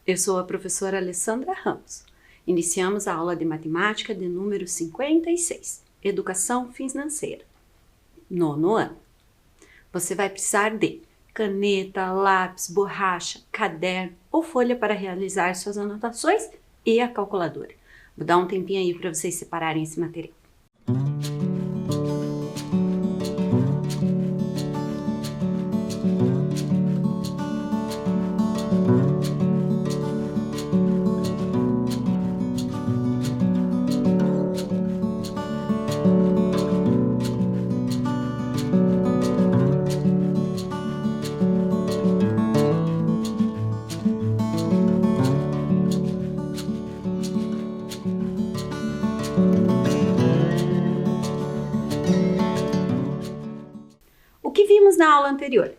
Eu sou a professora Alessandra Ramos. Iniciamos a aula de matemática de número 56, Educação Financeira, 9º ano. Você vai precisar de caneta, lápis, borracha, caderno ou folha para realizar suas anotações e a calculadora. Vou dar um tempinho aí para vocês separarem esse material. O que vimos na aula anterior?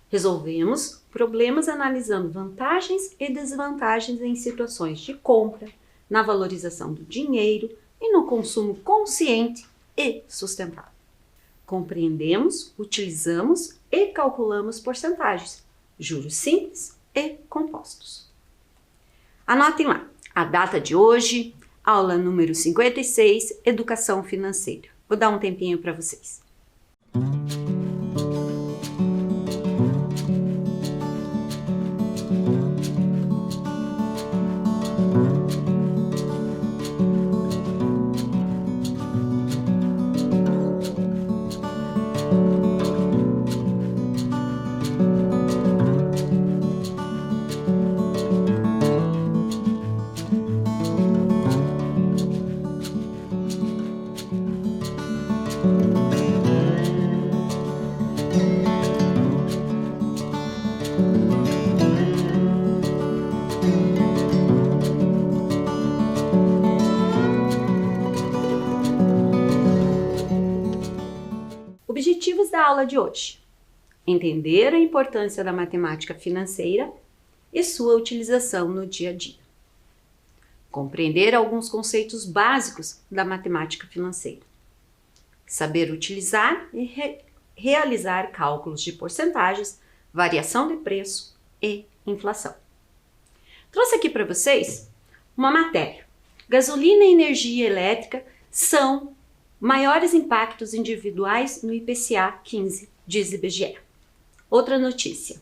Resolvemos problemas analisando vantagens e desvantagens em situações de compra, na valorização do dinheiro e no consumo consciente e sustentável. Compreendemos, utilizamos e calculamos porcentagens, juros simples e compostos. Anotem lá a data de hoje, aula número 56, Educação Financeira. Vou dar um tempinho para vocês. Objetivos da aula de hoje: entender a importância da matemática financeira e sua utilização no dia a dia. Compreender alguns conceitos básicos da matemática financeira. Saber utilizar e realizar cálculos de porcentagens, variação de preço e inflação. Trouxe aqui para vocês uma matéria. Gasolina e energia elétrica são maiores impactos individuais no IPCA 15, diz IBGE. Outra notícia.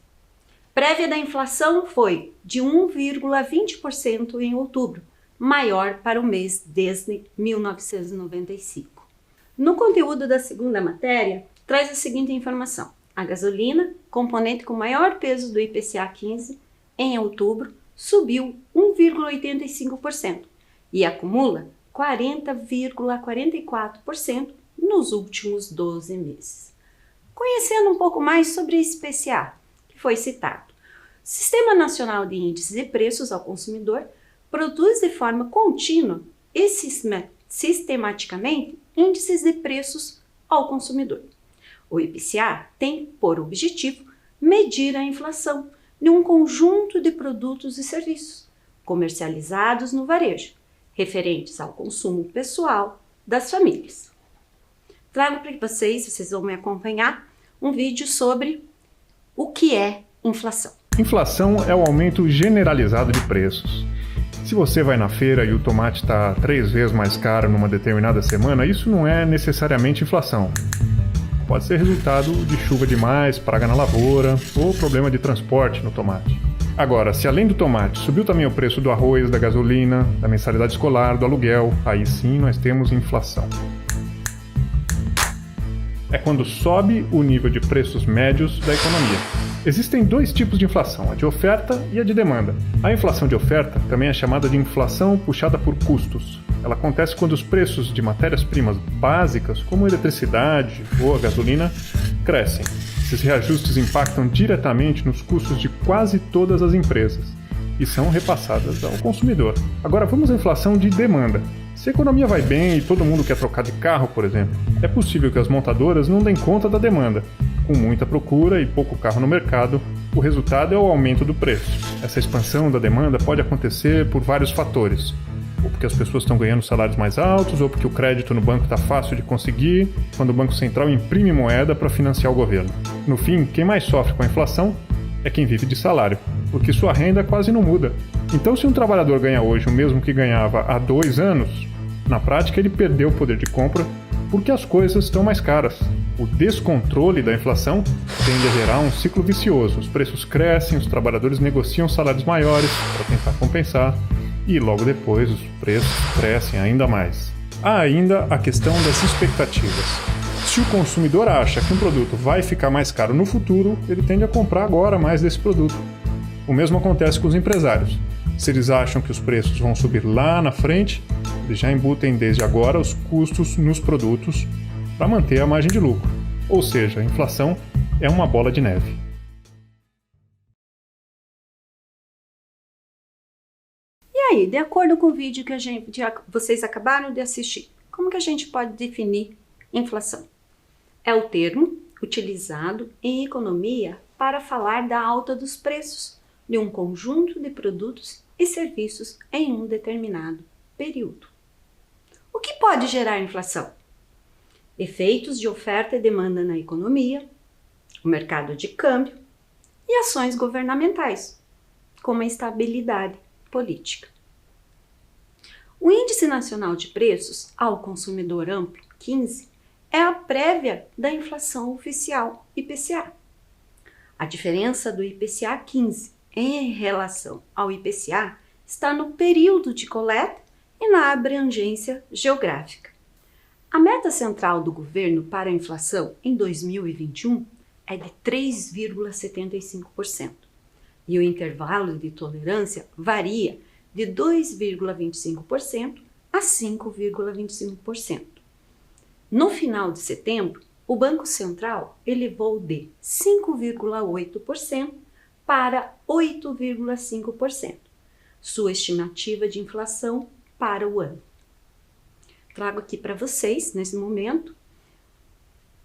Prévia da inflação foi de 1,20% em outubro, maior para o mês desde 1995. No conteúdo da segunda matéria, traz a seguinte informação. A gasolina, componente com maior peso do IPCA 15, em outubro, subiu 1,85% e acumula 40,44% nos últimos 12 meses. Conhecendo um pouco mais sobre esse IPCA, que foi citado, o Sistema Nacional de Índices e Preços ao Consumidor produz de forma contínua e sistematicamente índices de preços ao consumidor. O IPCA tem por objetivo medir a inflação de um conjunto de produtos e serviços comercializados no varejo, referentes ao consumo pessoal das famílias. Trago para vocês vão me acompanhar, um vídeo sobre o que é inflação. Inflação é o aumento generalizado de preços. Se você vai na feira e o tomate está 3 vezes mais caro numa determinada semana, isso não é necessariamente inflação. Pode ser resultado de chuva demais, praga na lavoura ou problema de transporte no tomate. Agora, se além do tomate subiu também o preço do arroz, da gasolina, da mensalidade escolar, do aluguel, aí sim nós temos inflação. É quando sobe o nível de preços médios da economia. Existem 2 tipos de inflação, a de oferta e a de demanda. A inflação de oferta também é chamada de inflação puxada por custos. Ela acontece quando os preços de matérias-primas básicas, como a eletricidade ou a gasolina, crescem. Esses reajustes impactam diretamente nos custos de quase todas as empresas e são repassadas ao consumidor. Agora vamos à inflação de demanda. Se a economia vai bem e todo mundo quer trocar de carro, por exemplo, é possível que as montadoras não deem conta da demanda. Com muita procura e pouco carro no mercado, o resultado é o aumento do preço. Essa expansão da demanda pode acontecer por vários fatores. Ou porque as pessoas estão ganhando salários mais altos, ou porque o crédito no banco está fácil de conseguir, quando o Banco Central imprime moeda para financiar o governo. No fim, quem mais sofre com a inflação é quem vive de salário. porque sua renda quase não muda. Então, se um trabalhador ganha hoje o mesmo que ganhava há 2 anos, na prática ele perdeu o poder de compra porque as coisas estão mais caras. O descontrole da inflação tende a gerar um ciclo vicioso. Os preços crescem, os trabalhadores negociam salários maiores para tentar compensar e logo depois os preços crescem ainda mais. Há ainda a questão das expectativas. Se o consumidor acha que um produto vai ficar mais caro no futuro, ele tende a comprar agora mais desse produto. O mesmo acontece com os empresários. Se eles acham que os preços vão subir lá na frente, eles já embutem desde agora os custos nos produtos para manter a margem de lucro. Ou seja, a inflação é uma bola de neve. E aí, de acordo com o vídeo que vocês acabaram de assistir, como que a gente pode definir inflação? É o termo utilizado em economia para falar da alta dos preços de um conjunto de produtos e serviços em um determinado período. O que pode gerar inflação? Efeitos de oferta e demanda na economia, o mercado de câmbio e ações governamentais, como a instabilidade política. O Índice Nacional de Preços ao Consumidor Amplo, 15, é a prévia da inflação oficial, IPCA. A diferença do IPCA 15 em relação ao IPCA está no período de coleta e na abrangência geográfica. A meta central do governo para a inflação em 2021 é de 3,75% e o intervalo de tolerância varia de 2,25% a 5,25%. No final de setembro, o Banco Central elevou de 5,8% para 8,5%, sua estimativa de inflação para o ano. Trago aqui para vocês, nesse momento,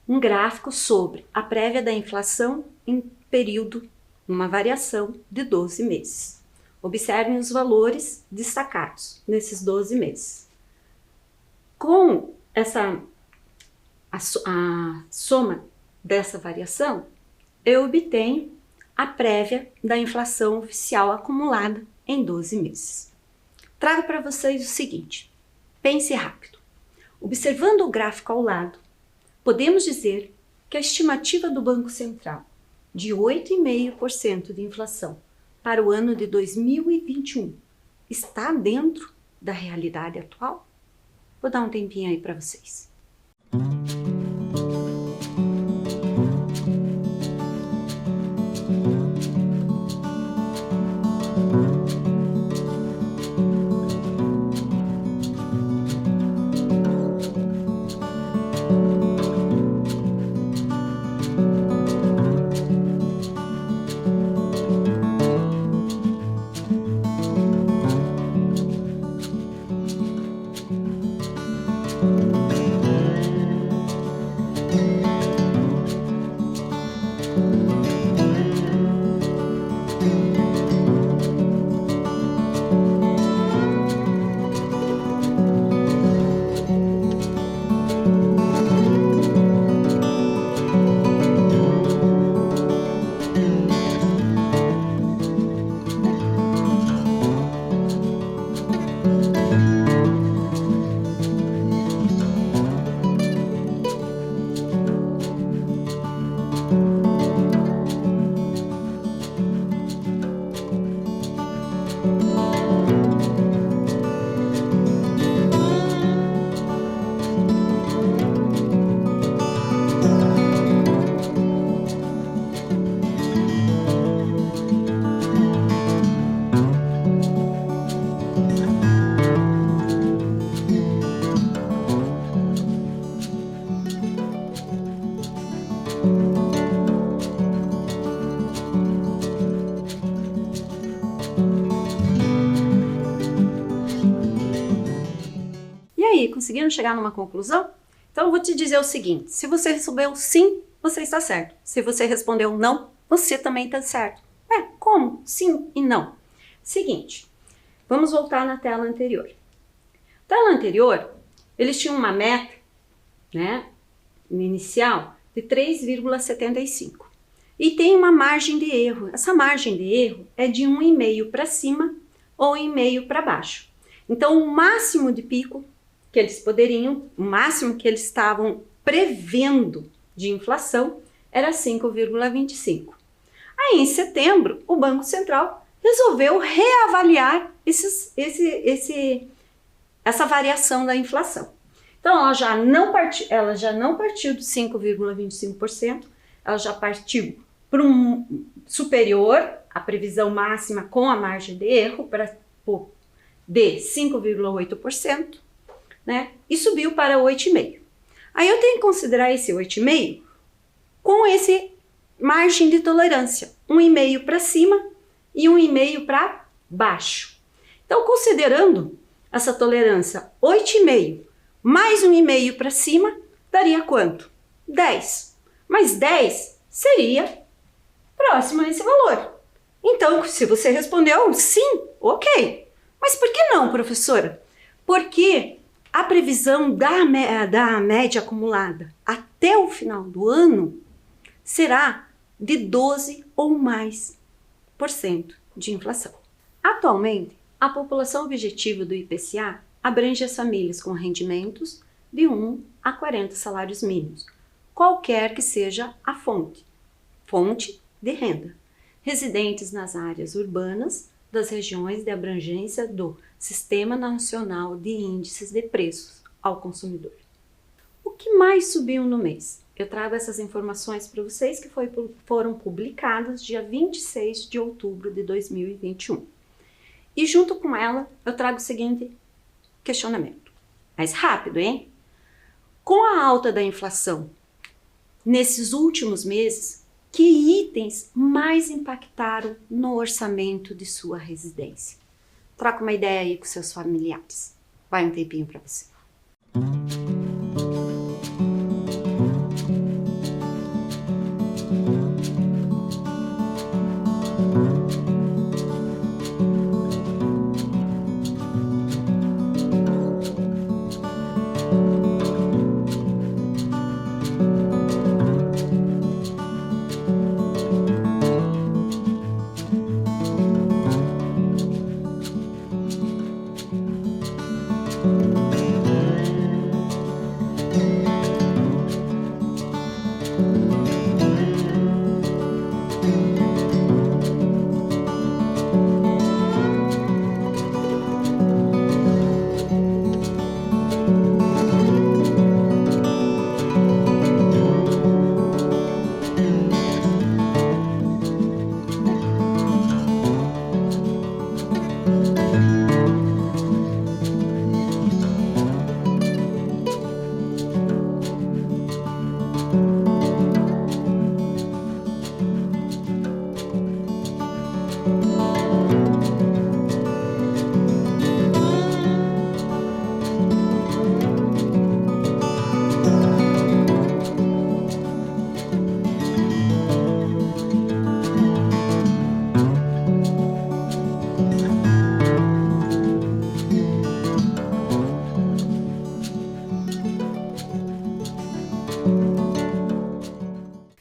um gráfico sobre a prévia da inflação em período, uma variação de 12 meses. Observem os valores destacados nesses 12 meses. Com a soma dessa variação, eu obtenho a prévia da inflação oficial acumulada em 12 meses. Trago para vocês o seguinte, pense rápido. Observando o gráfico ao lado, podemos dizer que a estimativa do Banco Central de 8,5% de inflação para o ano de 2021 está dentro da realidade atual? Vou dar um tempinho aí para vocês. Conseguiram chegar numa conclusão? Então eu vou te dizer o seguinte, se você respondeu sim, você está certo. Se você respondeu não, você também está certo. Como? Sim e não. Seguinte, vamos voltar na tela anterior. Tela anterior, eles tinham uma meta, inicial de 3,75. e tem uma margem de erro. Essa margem de erro é de 1,5 para cima ou 1,5 para baixo. Então, o máximo de pico que eles poderiam, o máximo que eles estavam prevendo de inflação era 5,25. Aí, em setembro, o Banco Central resolveu reavaliar essa variação da inflação. Então, ela já não partiu de 5,25%, ela já partiu para um superior, a previsão máxima com a margem de erro, de 5,8%, né? E subiu para 8,5%. Aí eu tenho que considerar esse 8,5% com esse margem de tolerância, 1,5% para cima e 1,5% para baixo. Então, considerando essa tolerância 8,5% mais 1,5% para cima, daria quanto? 10. Mas 10 seria próximo a esse valor. Então, se você respondeu sim, ok. Mas por que não, professora? Porque a previsão da média acumulada até o final do ano será de 12 ou mais por cento de inflação. Atualmente, a população objetiva do IPCA abrange as famílias com rendimentos de 1 a 40 salários mínimos, qualquer que seja a fonte de renda, residentes nas áreas urbanas das regiões de abrangência do Sistema Nacional de Índices de Preços ao Consumidor. O que mais subiu no mês? Eu trago essas informações para vocês que foram publicadas dia 26 de outubro de 2021. E junto com ela, eu trago o seguinte questionamento. Mais rápido, hein? Com a alta da inflação, nesses últimos meses, que itens mais impactaram no orçamento de sua residência? Troca uma ideia aí com seus familiares. Vai um tempinho para você.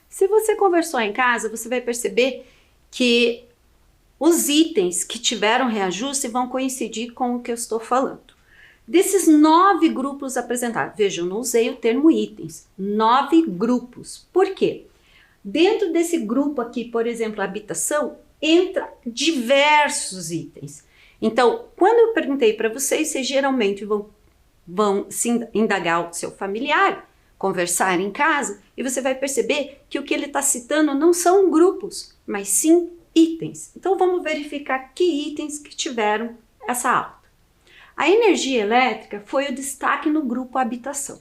Se você conversou em casa, você vai perceber que os itens que tiveram reajuste vão coincidir com o que eu estou falando. Desses 9 grupos apresentados, veja, eu não usei o termo itens, 9 grupos. Por quê? Dentro desse grupo aqui, por exemplo, habitação, entra diversos itens. Então, quando eu perguntei para vocês geralmente vão se indagar o seu familiar, conversar em casa, e você vai perceber que o que ele está citando não são grupos, mas sim itens. Então, vamos verificar que itens que tiveram essa alta. A energia elétrica foi o destaque no grupo habitação.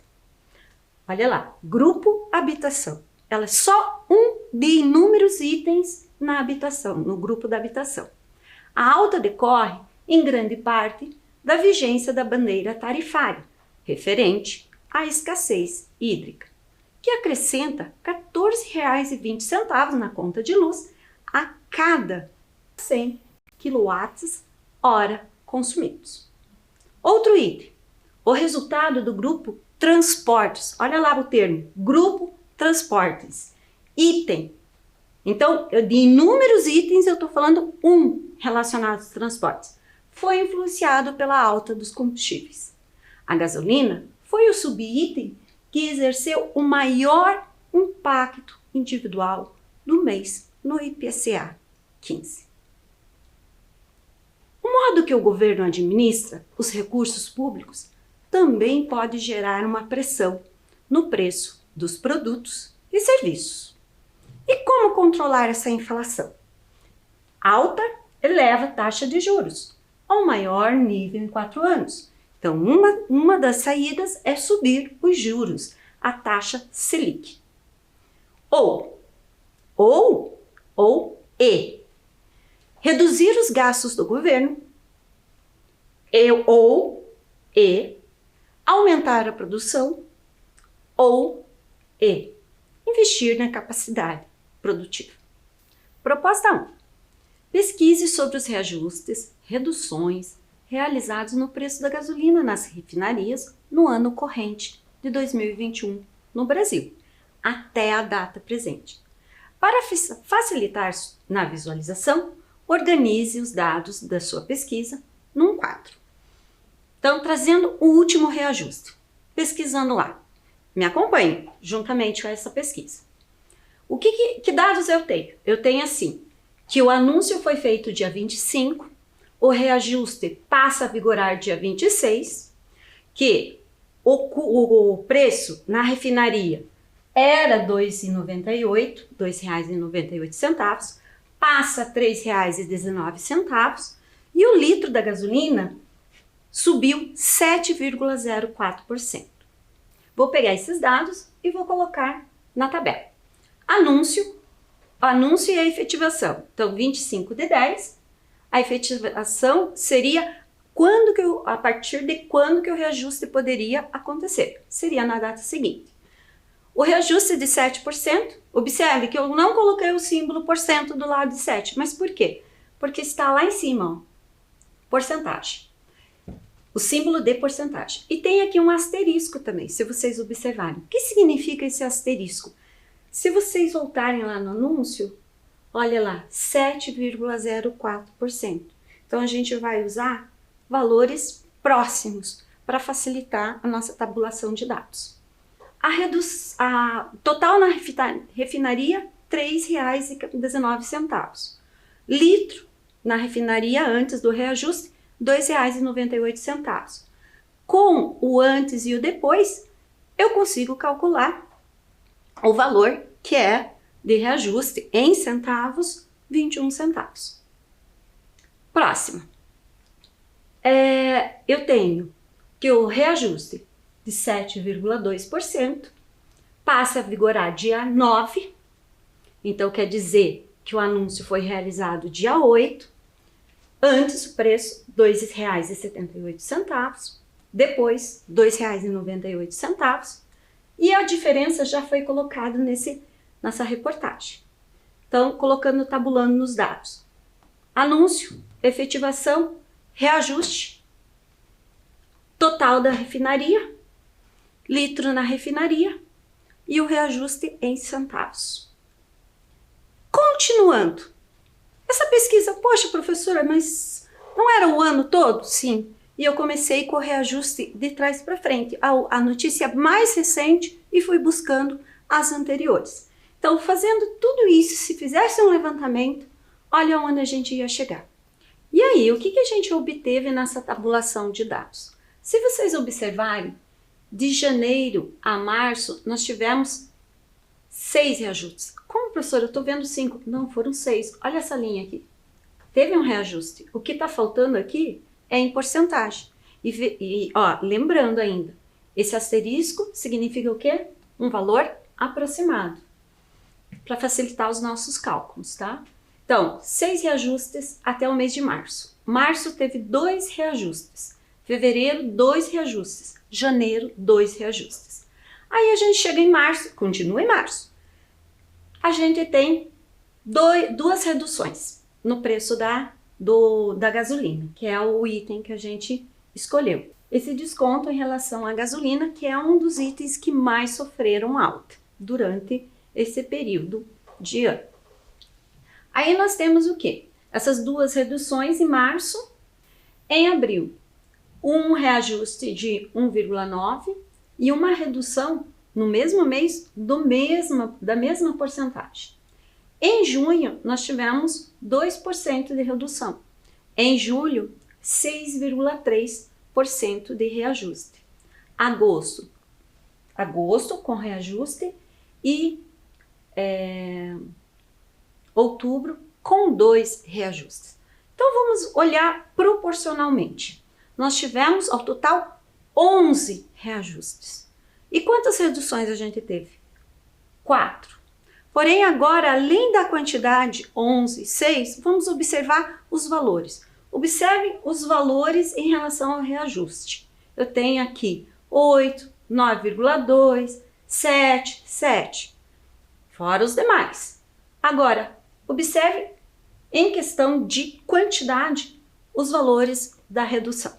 Olha lá, grupo habitação. Ela é só um de inúmeros itens na habitação, no grupo da habitação. A alta decorre, em grande parte, da vigência da bandeira tarifária, referente à escassez hídrica, que acrescenta R$ 14,20 na conta de luz a cada 100 kWh consumidos. Outro item, o resultado do grupo transportes. Olha lá o termo, grupo transportes. Item Então, de inúmeros itens, eu estou falando um relacionado aos transportes. Foi influenciado pela alta dos combustíveis. A gasolina foi o subitem que exerceu o maior impacto individual do mês no IPCA 15. O modo que o governo administra os recursos públicos também pode gerar uma pressão no preço dos produtos e serviços. E como controlar essa inflação? Alta eleva a taxa de juros ao maior nível em 4 anos. Então, uma das saídas é subir os juros, a taxa Selic. E reduzir os gastos do governo e aumentar a produção e investir na capacidade produtiva. Proposta 1. Pesquise sobre os reajustes, reduções realizados no preço da gasolina nas refinarias no ano corrente de 2021 no Brasil, até a data presente. Para facilitar na visualização, organize os dados da sua pesquisa num quadro. Então, trazendo o último reajuste, pesquisando lá. Me acompanhe juntamente com essa pesquisa. Que dados eu tenho? Eu tenho assim, que o anúncio foi feito dia 25, o reajuste passa a vigorar dia 26, que o preço na refinaria era R$ 2,98, passa a R$ 3,19 e o litro da gasolina subiu 7,04%. Vou pegar esses dados e vou colocar na tabela. Anúncio e a efetivação. Então, 25/10, a efetivação seria a partir de quando que o reajuste poderia acontecer. Seria na data seguinte. O reajuste de 7%, observe que eu não coloquei o símbolo porcento do lado de 7, mas por quê? Porque está lá em cima, ó, porcentagem. O símbolo de porcentagem. E tem aqui um asterisco também, se vocês observarem. O que significa esse asterisco? Se vocês voltarem lá no anúncio, olha lá, 7,04%. Então, a gente vai usar valores próximos para facilitar a nossa tabulação de dados. A total na refinaria, R$ 3,19. Litro na refinaria antes do reajuste, R$ 2,98. Com o antes e o depois, eu consigo calcular o valor que é de reajuste em centavos, 21 centavos. Próximo. Eu tenho que o reajuste de 7,2% passa a vigorar dia 9, então quer dizer que o anúncio foi realizado dia 8, antes o preço R$ 2,78, depois R$ 2,98, e a diferença já foi colocada nessa reportagem. Então, tabulando nos dados. Anúncio, efetivação, reajuste, total da refinaria, litro na refinaria e o reajuste em centavos. Continuando. Essa pesquisa, poxa, professora, mas não era o ano todo? Sim. E eu comecei com o reajuste de trás para frente, a notícia mais recente, e fui buscando as anteriores. Então, fazendo tudo isso, se fizesse um levantamento, olha onde a gente ia chegar. E aí, o que a gente obteve nessa tabulação de dados? Se vocês observarem, de janeiro a março, nós tivemos 6 reajustes. Como, professora, eu estou vendo 5. Não, foram 6. Olha essa linha aqui. Teve um reajuste. O que está faltando aqui é em porcentagem. Lembrando ainda, esse asterisco significa o quê? Um valor aproximado, para facilitar os nossos cálculos, tá? Então, 6 reajustes até o mês de março. Março teve 2 reajustes. Fevereiro, 2 reajustes. Janeiro, 2 reajustes. Aí a gente chega em março, continua em março. A gente tem 2 reduções no preço da gasolina, que é o item que a gente escolheu. Esse desconto em relação à gasolina, que é um dos itens que mais sofreram alta durante esse período de ano. Aí nós temos o quê? Essas duas reduções em março. Em abril, um reajuste de 1,9 e uma redução no mesmo mês da mesma porcentagem. Em junho, nós tivemos 2% de redução. Em julho, 6,3% de reajuste. Agosto com reajuste e outubro com 2 reajustes. Então vamos olhar proporcionalmente. Nós tivemos ao total 11 reajustes. E quantas reduções a gente teve? 4. Porém agora, além da quantidade 11, 6, vamos observar os valores. Observem os valores em relação ao reajuste. Eu tenho aqui 8, 9,2, 7, 7, fora os demais. Agora, observe em questão de quantidade os valores da redução.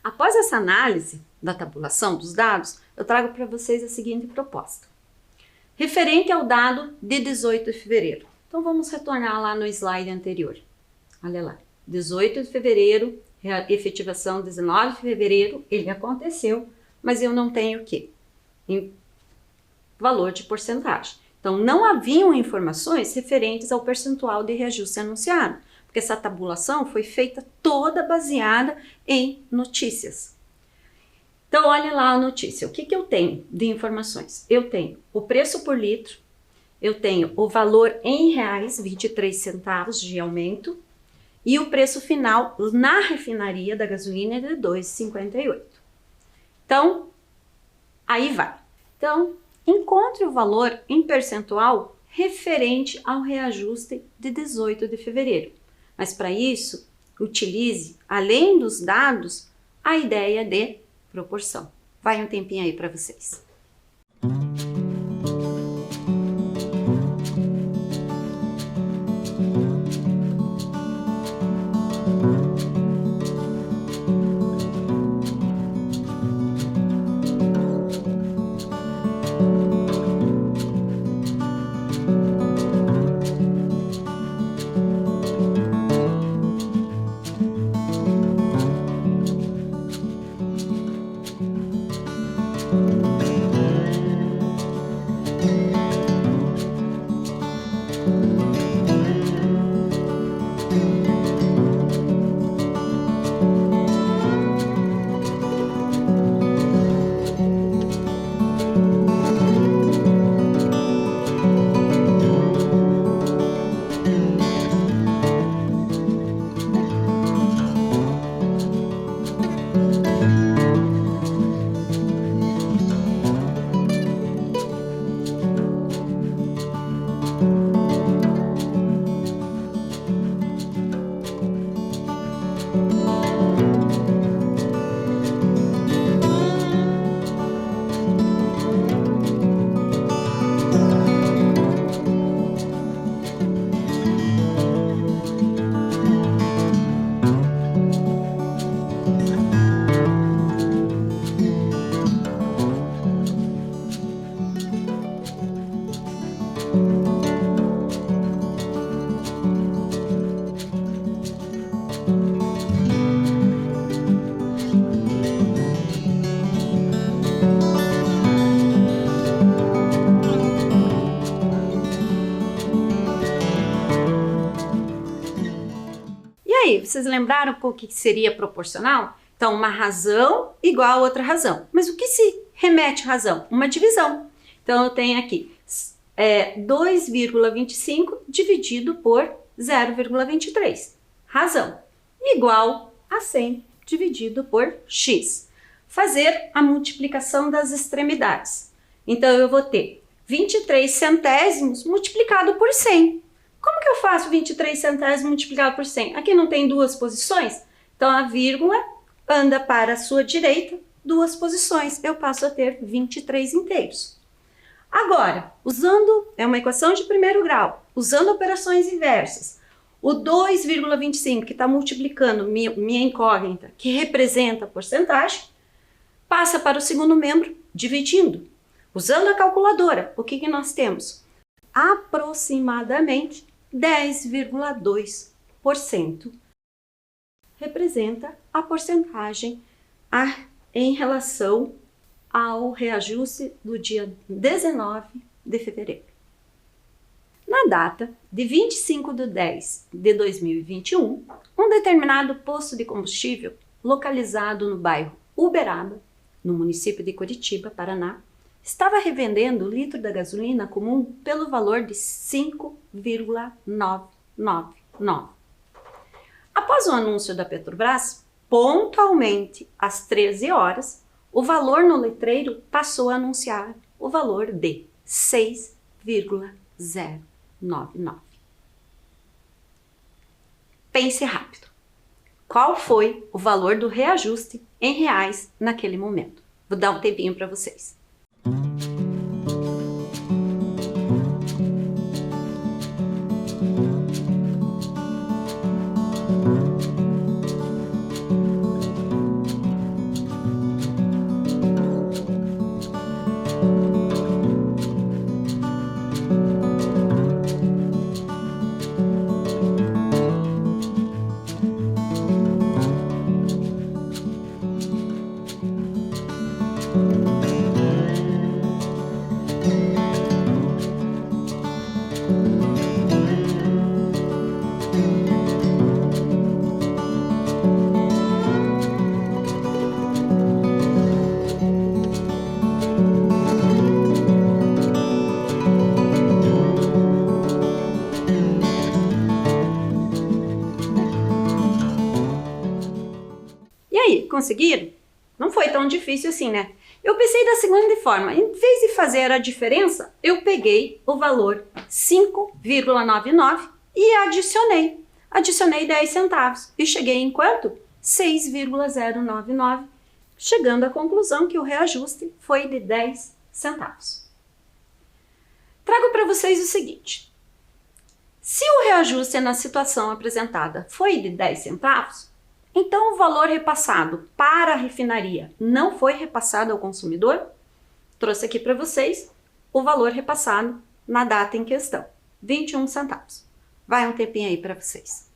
Após essa análise da tabulação dos dados, eu trago para vocês a seguinte proposta. Referente ao dado de 18 de fevereiro. Então vamos retornar lá no slide anterior. Olha lá, 18 de fevereiro, efetivação 19 de fevereiro, ele aconteceu, mas eu não tenho o quê? Em valor de porcentagem. Então, não haviam informações referentes ao percentual de reajuste anunciado, porque essa tabulação foi feita toda baseada em notícias. Então, olha lá a notícia. O que eu tenho de informações? Eu tenho o preço por litro, eu tenho o valor em reais, 23 centavos de aumento, e o preço final na refinaria da gasolina é de 2,58. Então, aí vai. Então, encontre o valor em percentual referente ao reajuste de 18 de fevereiro. Mas para isso, utilize, além dos dados, a ideia de proporção. Vai um tempinho aí para vocês. aí, vocês lembraram o que seria proporcional? Então, uma razão igual a outra razão. Mas o que se remete à razão? Uma divisão. Então, eu tenho aqui 2,25 dividido por 0,23. Razão. Igual a 100 dividido por x. Fazer a multiplicação das extremidades. Então, eu vou ter 23 centésimos multiplicado por 100. Como que eu faço 23 centésimos multiplicado por 100? Aqui não tem duas posições? Então, a vírgula anda para a sua direita, duas posições. Eu passo a ter 23 inteiros. Agora, é uma equação de primeiro grau, usando operações inversas. O 2,25, que está multiplicando minha incógnita, que representa a porcentagem, passa para o segundo membro, dividindo. Usando a calculadora, o que nós temos? Aproximadamente 10,2%. Representa a porcentagem em relação ao reajuste do dia 19 de fevereiro. Na data de 25/10/2021, um determinado posto de combustível localizado no bairro Uberaba, no município de Curitiba, Paraná, estava revendendo o litro da gasolina comum pelo valor de 5,999. Após o anúncio da Petrobras, pontualmente às 13 horas, o valor no letreiro passou a anunciar o valor de 6,099. Pense rápido. Qual foi o valor do reajuste em reais naquele momento? Vou dar um tempinho para vocês. Conseguiram? Não foi tão difícil assim, né? Eu pensei da seguinte forma: em vez de fazer a diferença, eu peguei o valor 5,99 e adicionei 10 centavos e cheguei em quanto? 6,099, chegando à conclusão que o reajuste foi de 10 centavos. Trago para vocês o seguinte: se o reajuste na situação apresentada foi de 10 centavos, então o valor repassado para a refinaria não foi repassado ao consumidor? Trouxe aqui para vocês o valor repassado na data em questão, 21 centavos. Vai um tempinho aí para vocês.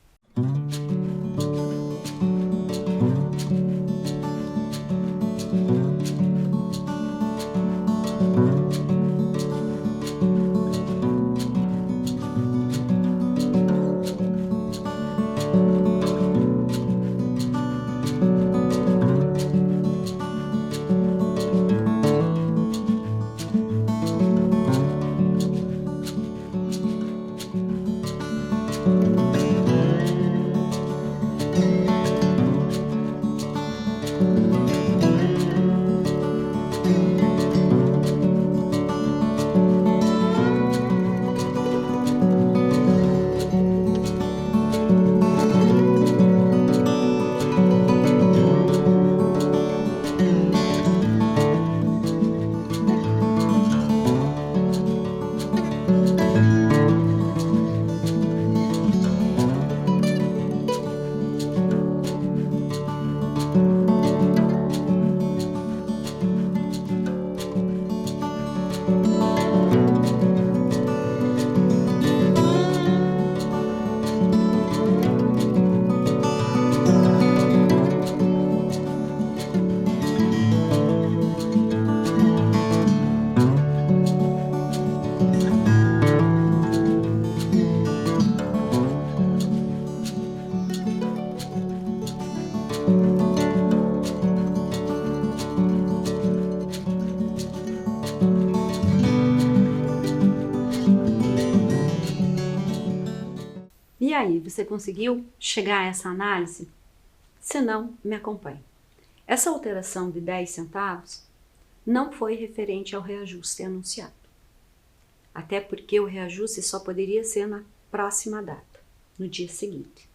E aí, você conseguiu chegar a essa análise? Se não, me acompanhe. Essa alteração de 10 centavos não foi referente ao reajuste anunciado. Até porque o reajuste só poderia ser na próxima data, no dia seguinte.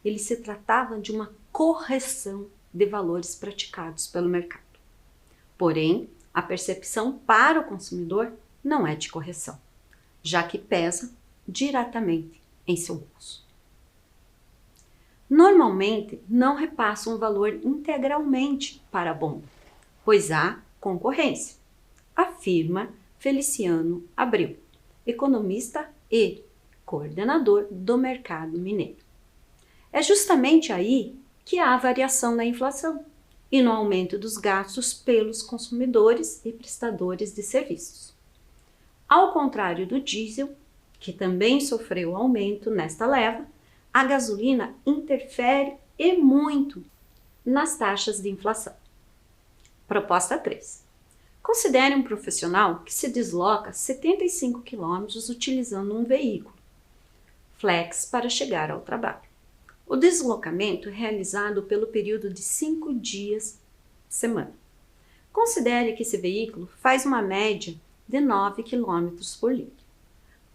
Ele se tratava de uma correção de valores praticados pelo mercado. Porém, a percepção para o consumidor não é de correção, já que pesa diretamente em seu bolso. Normalmente, não repassa um valor integralmente para a bomba, pois há concorrência, afirma Feliciano Abreu, economista e coordenador do mercado mineiro. É justamente aí que há a variação da inflação e no aumento dos gastos pelos consumidores e prestadores de serviços. Ao contrário do diesel, que também sofreu aumento nesta leva, a gasolina interfere e muito nas taxas de inflação. Proposta 3. Considere um profissional que se desloca 75 km utilizando um veículo flex para chegar ao trabalho. O deslocamento é realizado pelo período de 5 dias por semana. Considere que esse veículo faz uma média de 9 km por litro.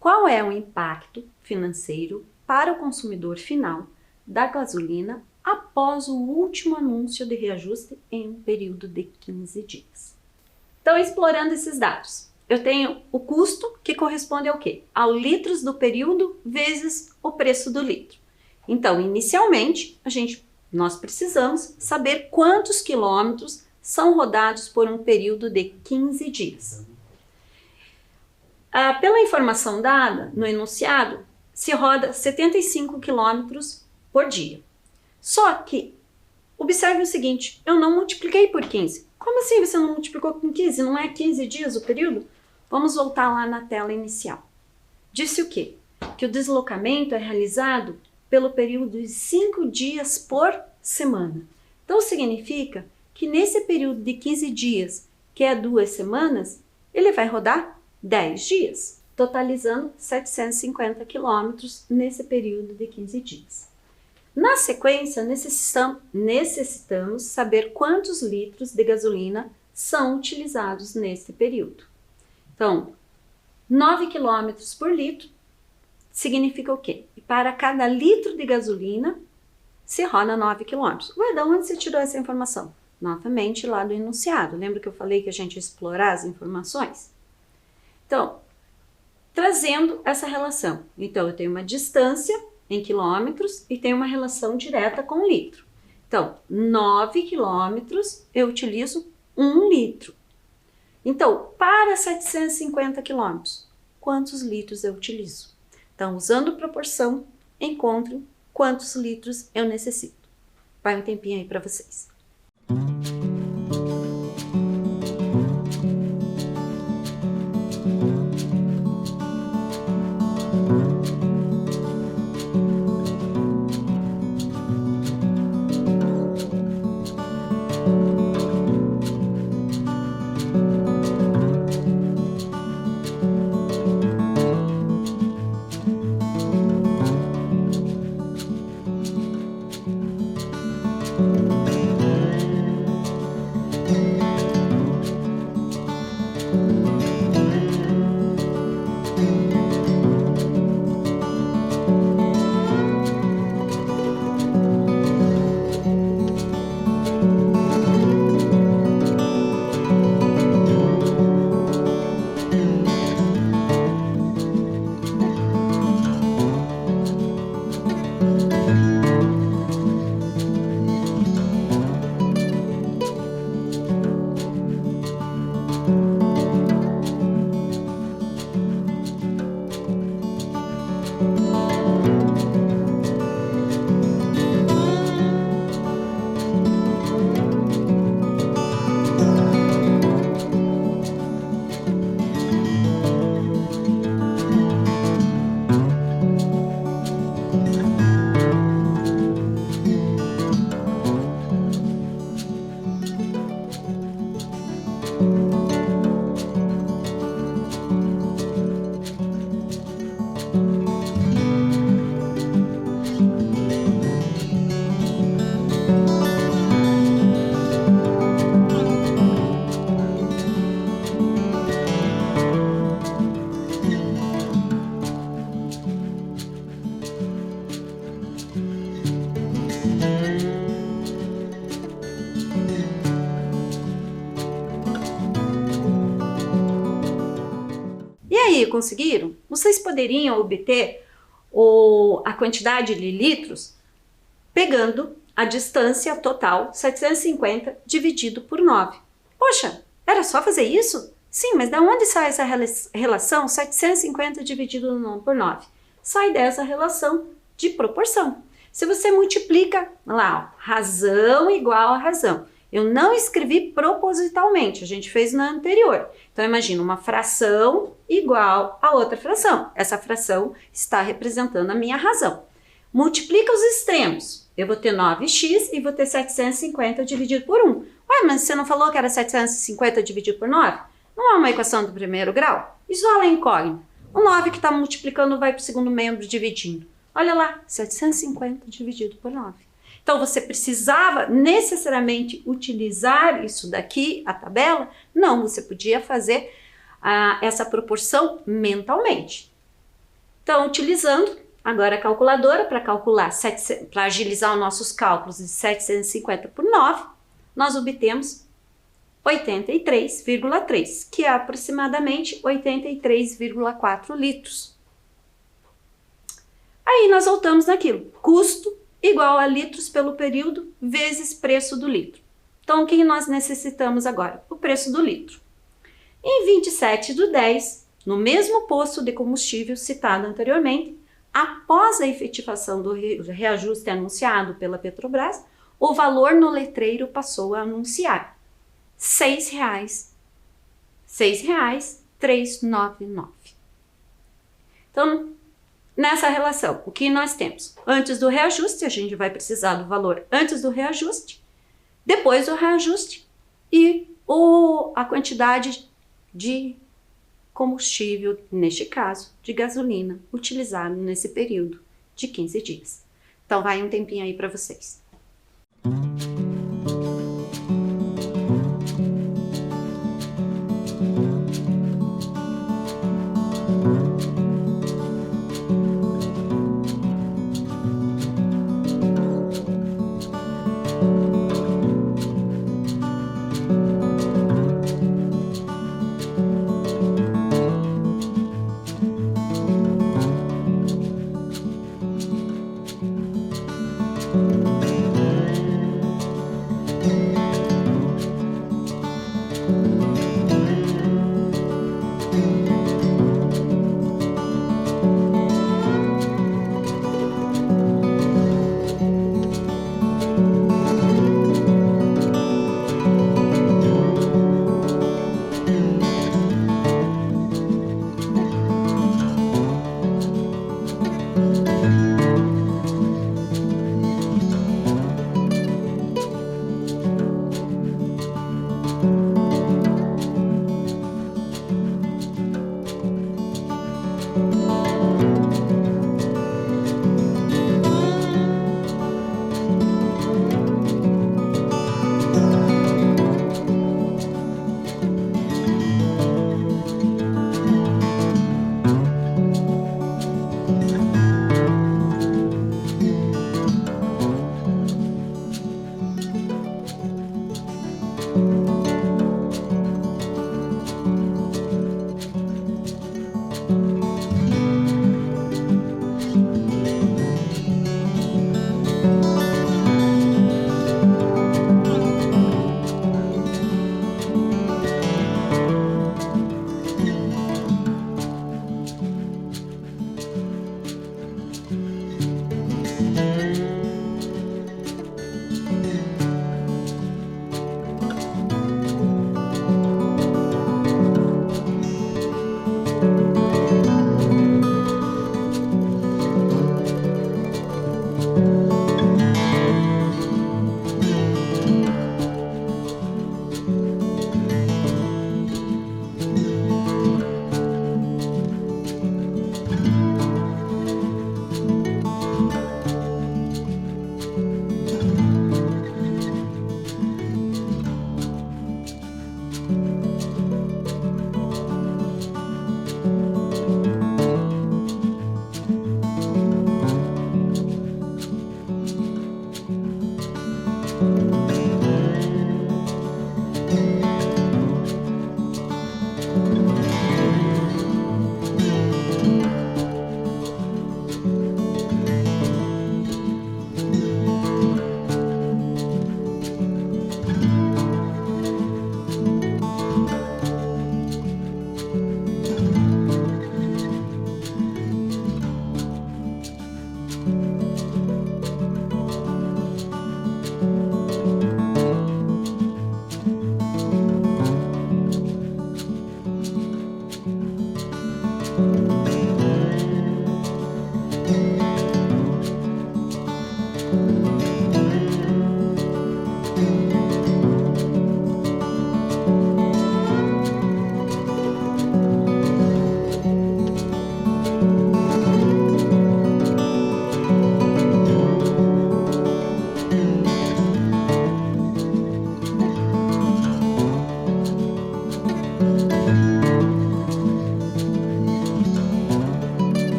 Qual é o impacto financeiro para o consumidor final da gasolina após o último anúncio de reajuste em um período de 15 dias? Então, explorando esses dados, eu tenho o custo que corresponde ao quê? Ao litros do período vezes o preço do litro. Então, inicialmente, nós precisamos saber quantos quilômetros são rodados por um período de 15 dias. Pela informação dada no enunciado, se roda 75 quilômetros por dia. Só que, observe o seguinte, eu não multipliquei por 15. Como assim você não multiplicou por 15? Não é 15 dias o período? Vamos voltar lá na tela inicial. Disse o quê? Que o deslocamento é realizado pelo período de 5 dias por semana. Então, significa que nesse período de 15 dias, que é 2 semanas, ele vai rodar 10 dias, totalizando 750 quilômetros nesse período de 15 dias. Na sequência, necessitamos saber quantos litros de gasolina são utilizados nesse período. Então, 9 km por litro significa o quê? E para cada litro de gasolina, se roda 9 km. Ué, de onde você tirou essa informação? Novamente, lá do enunciado. Lembra que eu falei que a gente ia explorar as informações? Então, trazendo essa relação. Então, eu tenho uma distância em quilômetros e tenho uma relação direta com litro. Então, 9 quilômetros eu utilizo 1 litro. Então, para 750 quilômetros, quantos litros eu utilizo? Então, usando proporção, encontre quantos litros eu necessito. Vai um tempinho aí para vocês. aí, conseguiram? Vocês poderiam obter a quantidade de litros pegando a distância total 750 dividido por 9. Poxa, era só fazer isso? Sim, mas da onde sai essa relação 750 dividido por 9? sai dessa relação de proporção. Se você multiplica lá, ó, razão igual a razão. Eu não escrevi propositalmente, a gente fez na anterior. Então, imagina uma fração igual a outra fração. Essa fração está representando a minha razão. Multiplica os extremos. Eu vou ter 9x e vou ter 750 dividido por 1. Ué, mas você não falou que era 750 dividido por 9? Não é uma equação do primeiro grau? Isola a incógnita. O 9 que está multiplicando vai para o segundo membro dividindo. Olha lá, 750 dividido por 9. Então, você precisava necessariamente utilizar isso daqui, a tabela? Não, você podia fazer essa proporção mentalmente. Então, utilizando agora a calculadora para calcular, para agilizar os nossos cálculos de 750 por 9, nós obtemos 83,3, que é aproximadamente 83,4 litros. Aí nós voltamos naquilo, custo igual a litros pelo período vezes preço do litro. Então, o que nós necessitamos agora? O preço do litro. Em 27/10, no mesmo posto de combustível citado anteriormente, após a efetivação do reajuste anunciado pela Petrobras, o valor no letreiro passou a anunciar R$ 6,399. Então, nessa relação, o que nós temos? Antes do reajuste, a gente vai precisar do valor antes do reajuste, depois do reajuste e a quantidade de combustível, neste caso, de gasolina, utilizado nesse período de 15 dias. Então, vai um tempinho aí para vocês.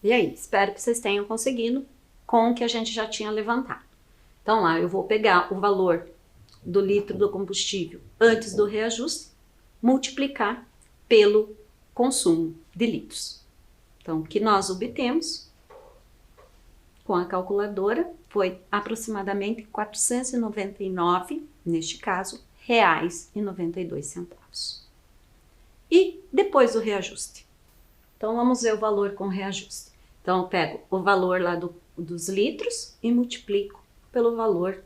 E aí, espero que vocês tenham conseguido com o que a gente já tinha levantado. Então lá, eu vou pegar o valor do litro do combustível antes do reajuste, multiplicar pelo consumo de litros. Então, o que nós obtemos com a calculadora foi aproximadamente 499, neste caso, R$92. E depois do reajuste? Então, vamos ver o valor com reajuste. Então, eu pego o valor lá dos litros e multiplico pelo valor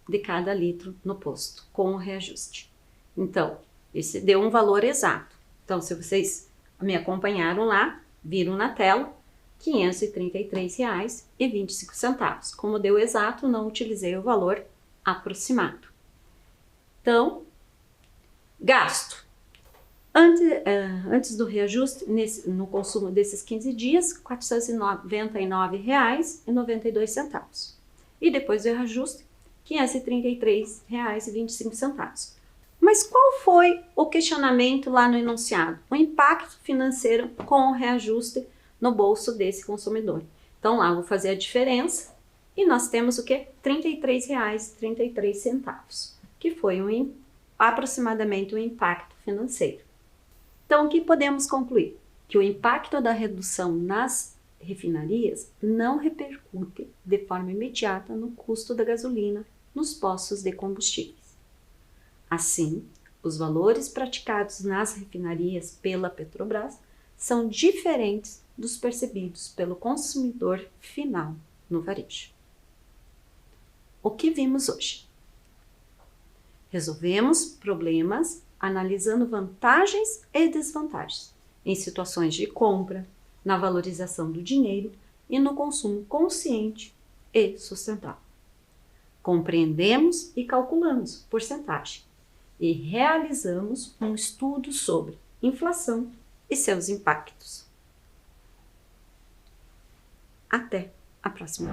de cada litro no posto, com o reajuste. Então, esse deu um valor exato. Então, se vocês me acompanharam lá, viram na tela, R$ 533,25. Como deu exato, não utilizei o valor aproximado. Então, gasto. Antes do reajuste, no consumo desses 15 dias, R$ 499,92. E depois do reajuste, R$ 533,25. Mas qual foi o questionamento lá no enunciado? O impacto financeiro com o reajuste no bolso desse consumidor. Então lá, vou fazer a diferença e nós temos o quê? R$ 33,33, que foi aproximadamente um impacto financeiro. Então, o que podemos concluir? Que o impacto da redução nas refinarias não repercute de forma imediata no custo da gasolina nos postos de combustíveis. Assim, os valores praticados nas refinarias pela Petrobras são diferentes dos percebidos pelo consumidor final no varejo. O que vimos hoje? Resolvemos problemas analisando vantagens e desvantagens em situações de compra, na valorização do dinheiro e no consumo consciente e sustentável. Compreendemos e calculamos porcentagem e realizamos um estudo sobre inflação e seus impactos. Até a próxima.